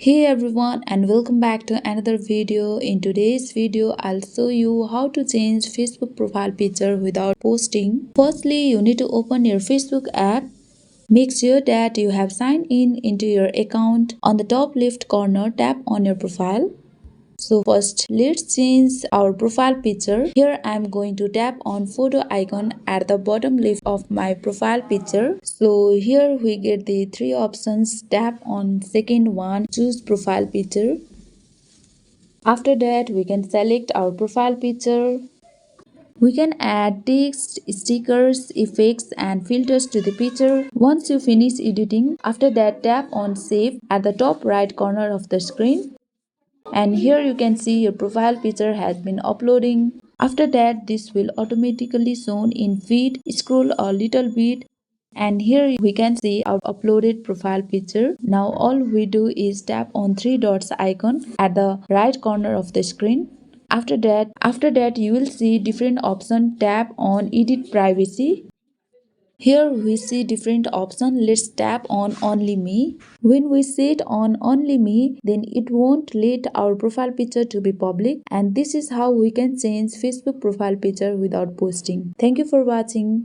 Hey everyone and welcome back to another video. In today's video, I'll show you how to change Facebook profile picture without posting. Firstly, you need to open your Facebook app. Make sure that you have signed in into your account. On the top left corner, tap on your profile. So first let's change our profile picture. Here I am going to tap on photo icon at the bottom left of my profile picture. So here we get the three options. Tap on second one, choose profile picture. After that we can select our profile picture. We can add text, stickers, effects and filters to the picture. Once you finish editing, after that tap on save at the top right corner of the screen. And here you can see your profile picture has been uploading. After that this will automatically shown in feed. Scroll a little bit and here we can see our uploaded profile picture. Now all we do is tap on three dots icon at the right corner of the screen. After that you will see different option. Tap on edit privacy. Here we see different options. Let's tap on only me. When we set on only me, then it won't let our profile picture to be public. And this is how we can change Facebook profile picture without posting. Thank you for watching.